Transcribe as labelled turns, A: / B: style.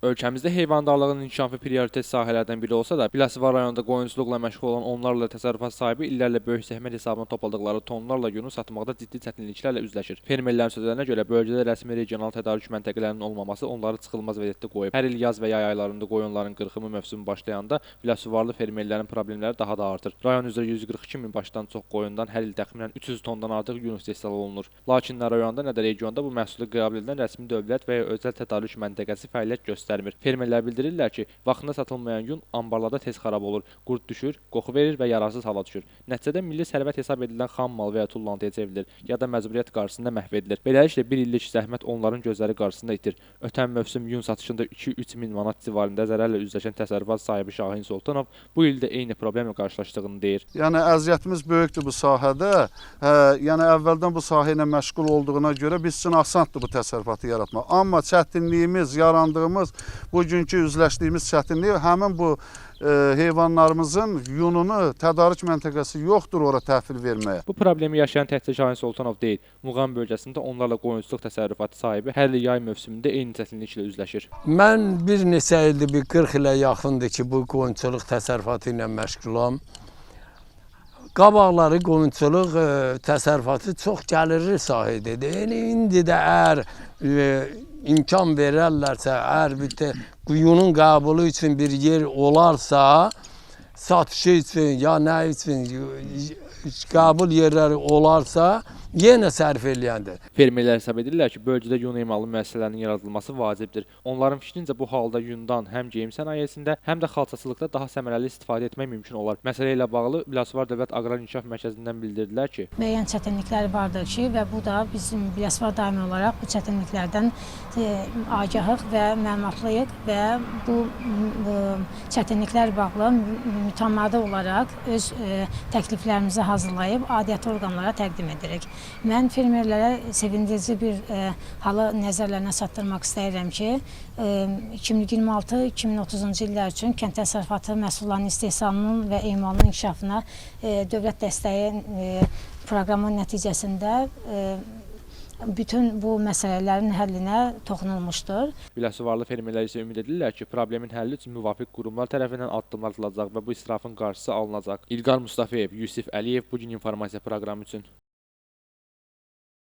A: Ölkəmizdə heyvandarlığın inkişafı prioritet sahələrdən biri olsa da, Biləsuvar rayonunda qoyunçuluqla məşğul olan onlarla təsərrüfat sahibi illərlə böyük zəhmət hesabına topladıqları tonlarla yunu satmaqda ciddi çətinliklərlə üzləşir. Fermerlərin sözlərinə görə bölgədə rəsmi regional tədarük məntəqələrinin olmaması onları çıxılmaz vəziyyətdə qoyub. Hər il yaz və yay aylarında qoyunların qırxımı mövsümü başlayanda Biləsuvarlı fermerlərin problemləri daha da artır. Rayon üzrə 142 min başdan çox qoyundan hər il təxminən 300 tondan artıq yun istehsal olunur. Lakin nə rayonda, nə də regionda bu məhsulu qəbul edən rəsmi dövlət və ya özəl tədarük məntəqəsi fəaliyyət göstərmir. Fermerlər bildirirlər ki, vaxtında satılmayan yun ambarlarda tez xarab olur, qurd düşür, qoxu verir və yararsız hala düşür. Nəticədə milli sərvət hesab edilən xam mal və ya tullantıya çevrilir, ya da məcburiyyət qarşısında məhv edilir. Beləliklə, bir illik zəhmət onların gözləri qarşısında itir. Ötən mövsüm yun satışında 2-3 min manat civarında zərərlə üzləşən təsərrüfat sahibi Şahin Sultanov bu ildə eyni problemlə qarşılaşdığını deyir.
B: Yəni əziyyətimiz böyükdür bu sahədə. Yəni əvvəldən bu sahə ilə məşğul olduğuna görə biz üçün asandır bu təsərrüfatı yaratmaq. Amma çətinliyimiz, yarandığımız, bugünkü üzləşdiyimiz çətinlik həmin bu heyvanlarımızın yununu tədarük məntəqəsi yoxdur ora təhvil verməyə.
A: Bu problemi yaşayan təkcə Şahin Sultanov deyil. Muğan bölgəsində onlarla qoyunçuluq təsərrüfatı sahibi hər il yay mövsümündə eyni çətinliklə üzləşir.
C: Mən bir neçə ildir, bir 40 ilə yaxındır ki, bu qoyunçuluq təsərrüfatı ilə məşğulam. Qabaqları qoyunçuluq təsərrüfatı çox gəlirli sahə idi. İndi də əgər imkan verərlərsə, əgər yunun qəbulu üçün bir yer olarsa, satışı üçün ya nə üçün qəbul yerləri olarsa, yenə sərf eləyəndir.
A: Fermerlər hesab edirlər ki, bölgədə yun emalı müəssisələrinin yaradılması vacibdir. Onların fikrincə bu halda yundan həm geyim sənayesində, həm də xalçaçılıqda daha səmərəli istifadə etmək mümkün olar. Məsələ ilə bağlı Biləsuvar Dövlət Aqrar İnkişaf Mərkəzindən bildirdilər ki,
D: müəyyən çətinliklər vardır ki, və bu da bizim Biləsuvar daimi olaraq bu çətinliklərdən agahıq və məlumatlıyıq və bu çətinliklər bağlı mütəmadi olaraq öz təkliflərimizi hazırlayıb aidiyyatı orqanlara təqdim edirik. Mən fermerlərə sevindirici bir halı nəzərlərinə çatdırmaq istəyirəm ki, 2026-2030-cu illər üçün kənd təsərrüfatı məhsullarının istehsalının və emalının inkişafına dövlət dəstəyi proqramın nəticəsində bütün bu məsələlərin həllinə toxunulmuşdur.
A: Biləsuvarlı fermerlər isə ümid edirlər ki, problemin həlli üçün müvafiq qurumlar tərəfindən addımlar atılacaq və bu israfın qarşısı alınacaq. İlqar Mustafayev, Yusif Əliyev bugün informasiya proqramı üçün.